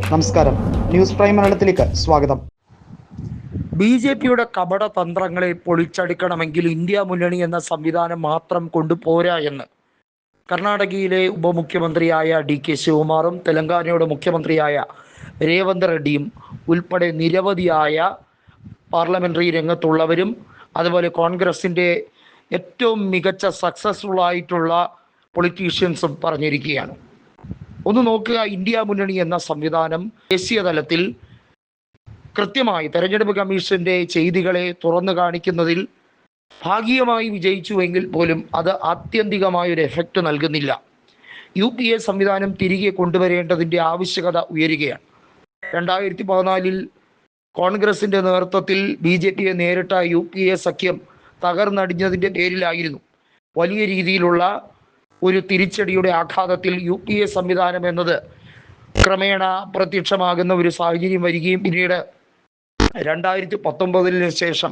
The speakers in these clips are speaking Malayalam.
നമസ്കാരം, ന്യൂസ് പ്രൈം മലയാളത്തിലേക്ക് സ്വാഗതം. ബി.ജെ.പിയുടെ കപട തന്ത്രങ്ങളെ പൊളിച്ചടുക്കണമെങ്കിൽ ഇന്ത്യ മുന്നണി എന്ന സംവിധാനം മാത്രം കൊണ്ടുപോരാ എന്ന് കർണാടകയിലെ ഉപമുഖ്യമന്ത്രിയായ ഡി.കെ. ശിവകുമാറും തെലങ്കാനയുടെ മുഖ്യമന്ത്രിയായ രേവന്ത് റെഡ്ഡിയും ഉൾപ്പെടെ നിരവധിയായ പാർലമെൻ്ററി രംഗത്തുള്ളവരും അതുപോലെ കോൺഗ്രസിൻ്റെ ഏറ്റവും മികച്ച സക്സസ്ഫുൾ ആയിട്ടുള്ള പൊളിറ്റീഷ്യൻസും പറഞ്ഞിരിക്കുകയാണ്. ഒന്ന് നോക്കുക, ഇന്ത്യ മുന്നണി എന്ന സംവിധാനം ദേശീയ തലത്തിൽ കൃത്യമായി തെരഞ്ഞെടുപ്പ് കമ്മീഷന്റെ ചെയ്തികളെ തുറന്നു കാണിക്കുന്നതിൽ ഭാഗികമായി വിജയിച്ചുവെങ്കിൽ പോലും അത് ആത്യന്തികമായൊരു എഫക്റ്റ് നൽകുന്നില്ല. UPA സംവിധാനം തിരികെ കൊണ്ടുവരേണ്ടതിൻ്റെ ആവശ്യകത ഉയരുകയാണ്. 2014 കോൺഗ്രസിൻ്റെ നേതൃത്വത്തിൽ BJPയെ നേരിട്ട UPA സഖ്യം തകർന്നടിഞ്ഞതിൻ്റെ പേരിലായിരുന്നു വലിയ രീതിയിലുള്ള ഒരു തിരിച്ചടിയുടെ ആഘാതത്തിൽ UPA സംവിധാനം എന്നത് ക്രമേണ പ്രത്യക്ഷമാകുന്ന ഒരു സാഹചര്യം വരികയും പിന്നീട് 2019 ശേഷം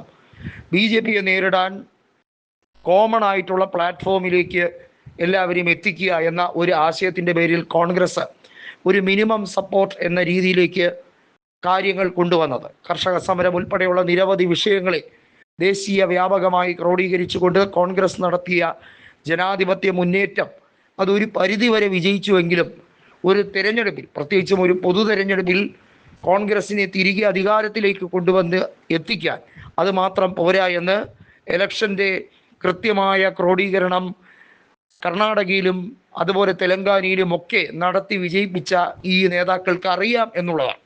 BJPയെ നേരിടാൻ കോമൺ ആയിട്ടുള്ള പ്ലാറ്റ്ഫോമിലേക്ക് എല്ലാവരെയും എത്തിക്കുക എന്ന ഒരു ആശയത്തിൻ്റെ പേരിൽ കോൺഗ്രസ് ഒരു മിനിമം സപ്പോർട്ട് എന്ന രീതിയിലേക്ക് കാര്യങ്ങൾ കൊണ്ടുവന്നത്. കർഷക സമരം ഉൾപ്പെടെയുള്ള നിരവധി വിഷയങ്ങളെ ദേശീയ വ്യാപകമായി ക്രോഡീകരിച്ചുകൊണ്ട് കോൺഗ്രസ് നടത്തിയ ജനാധിപത്യ മുന്നേറ്റം അതൊരു പരിധിവരെ വിജയിച്ചുവെങ്കിലും ഒരു തെരഞ്ഞെടുപ്പിൽ, പ്രത്യേകിച്ചും ഒരു പൊതു തെരഞ്ഞെടുപ്പിൽ കോൺഗ്രസിനെ തിരികെ അധികാരത്തിലേക്ക് കൊണ്ടുവന്ന് എത്തിക്കാൻ അത് മാത്രം പോരാ എന്ന് ഇലക്ഷൻ്റെ കൃത്യമായ ക്രോഡീകരണം കർണാടകയിലും അതുപോലെ തെലങ്കാനയിലും ഒക്കെ നടത്തി വിജയിപ്പിച്ച ഈ നേതാക്കൾക്ക് അറിയാം എന്നുള്ളതാണ്.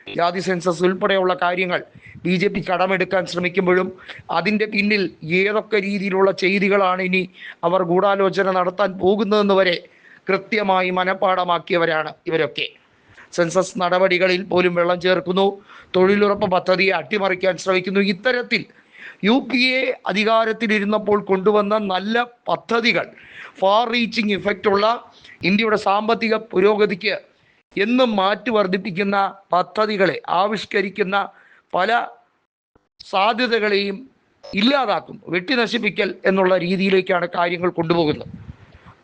ജാതി സെൻസസ് ഉൾപ്പെടെയുള്ള കാര്യങ്ങൾ BJP കടമെടുക്കാൻ ശ്രമിക്കുമ്പോഴും അതിൻ്റെ പിന്നിൽ ഏതൊക്കെ രീതിയിലുള്ള ചെയ്തികളാണ് ഇനി അവർ ഗൂഢാലോചന നടത്താൻ പോകുന്നതെന്ന് വരെ കൃത്യമായി മനഃപ്പാടമാക്കിയവരാണ് ഇവരൊക്കെ. സെൻസസ് നടപടികളിൽ പോലും വെള്ളം ചേർക്കുന്നു, തൊഴിലുറപ്പ് പദ്ധതിയെ അട്ടിമറിക്കാൻ ശ്രമിക്കുന്നു. ഇത്തരത്തിൽ UPA അധികാരത്തിലിരുന്നപ്പോൾ കൊണ്ടുവന്ന നല്ല പദ്ധതികൾ, ഫാർ റീച്ചിങ് ഇഫക്റ്റുള്ള ഇന്ത്യയുടെ സാമ്പത്തിക പുരോഗതിക്ക് എന്നും മാറ്റി വർദ്ധിപ്പിക്കുന്ന പദ്ധതികളെ ആവിഷ്കരിക്കുന്ന പല സാധ്യതകളെയും ഇല്ലാതാക്കും, വെട്ടിനശിപ്പിക്കൽ എന്നുള്ള രീതിയിലേക്കാണ് കാര്യങ്ങൾ കൊണ്ടുപോകുന്നത്.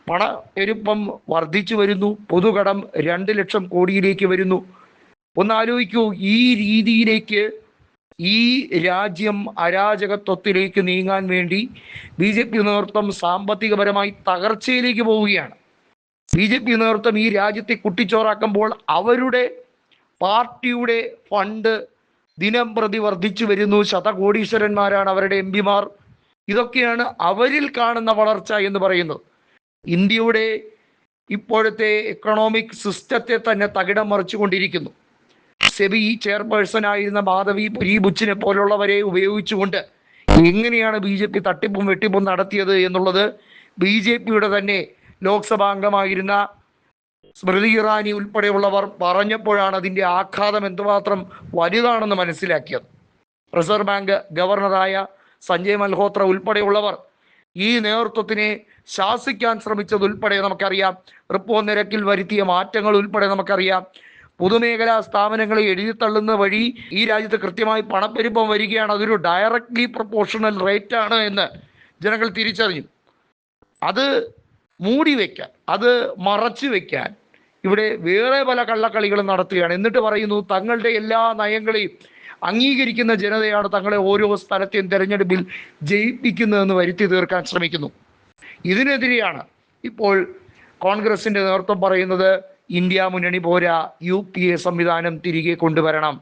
പണപ്പെരുപ്പം വർദ്ധിച്ചു വരുന്നു, പൊതുകടം 2 ലക്ഷം കോടിയിലേക്ക് വരുന്നു. ഒന്നാലോചിക്കൂ, ഈ രീതിയിലേക്ക് ഈ രാജ്യം അരാജകത്വത്തിലേക്ക് നീങ്ങാൻ വേണ്ടി BJP നേതൃത്വം സാമ്പത്തികപരമായി തകർച്ചയിലേക്ക് പോവുകയാണ്. BJP നേതൃത്വം ഈ രാജ്യത്തെ കുട്ടിച്ചോറാക്കുമ്പോൾ അവരുടെ പാർട്ടിയുടെ ഫണ്ട് ദിനം പ്രതി വർദ്ധിച്ചു വരുന്നു. ശതകോടീശ്വരന്മാരാണ് അവരുടെ MP-മാർ. ഇതൊക്കെയാണ് അവരിൽ കാണുന്ന വളർച്ച എന്ന് പറയുന്നത്. ഇന്ത്യയുടെ ഇപ്പോഴത്തെ എക്കണോമിക് സിസ്റ്റത്തെ തന്നെ തകിടം മറിച്ചുകൊണ്ടിരിക്കുന്നു. സെബി ചെയർപേഴ്സൺ ആയിരുന്ന മാധവി പുരി ബുച്ചിനെ പോലുള്ളവരെ ഉപയോഗിച്ചുകൊണ്ട് എങ്ങനെയാണ് BJP തട്ടിപ്പും വെട്ടിപ്പും നടത്തിയത് എന്നുള്ളത് BJPയുടെ തന്നെ ലോക്സഭാ അംഗമായിരുന്ന സ്മൃതി ഇറാനി ഉൾപ്പെടെയുള്ളവർ പറഞ്ഞപ്പോഴാണ് അതിൻ്റെ ആഘാതം എന്തുമാത്രം വലുതാണെന്ന് മനസ്സിലാക്കിയത്. റിസർവ് ബാങ്ക് ഗവർണറായ സഞ്ജയ് മൽഹോത്ര ഉൾപ്പെടെയുള്ളവർ ഈ നേതൃത്വത്തിനെ ശാസിക്കാൻ ശ്രമിച്ചതുൾപ്പെടെ നമുക്കറിയാം. റിപ്പോ നിരക്കിൽ വരുത്തിയ മാറ്റങ്ങൾ ഉൾപ്പെടെ നമുക്കറിയാം. പൊതുമേഖലാ സ്ഥാപനങ്ങളെ എഴുതിത്തള്ളുന്ന വഴി ഈ രാജ്യത്ത് കൃത്യമായി പണപ്പെരുപ്പം വരികയാണ്. അതൊരു ഡയറക്ട്ലി പ്രൊപ്പോർഷണൽ റേറ്റ് ആണ് എന്ന് ജനങ്ങൾ തിരിച്ചറിഞ്ഞു. അത് മൂടി വയ്ക്കാൻ, അത് മറച്ചു വയ്ക്കാൻ ഇവിടെ വേറെ പല കള്ളക്കളികളും നടത്തുകയാണ്. എന്നിട്ട് പറയുന്നു തങ്ങളുടെ എല്ലാ നയങ്ങളെയും അംഗീകരിക്കുന്ന ജനതയാണ് തങ്ങളെ ഓരോ സ്ഥലത്തെയും തെരഞ്ഞെടുപ്പിൽ ജയിപ്പിക്കുന്നതെന്ന് വരുത്തി തീർക്കാൻ ശ്രമിക്കുന്നു. ഇതിനെതിരെയാണ് ഇപ്പോൾ കോൺഗ്രസിൻ്റെ നേതൃത്വം പറയുന്നത് ഇന്ത്യ മുന്നണി പോരാ, UPA സംവിധാനം തിരികെ കൊണ്ടുവരണം.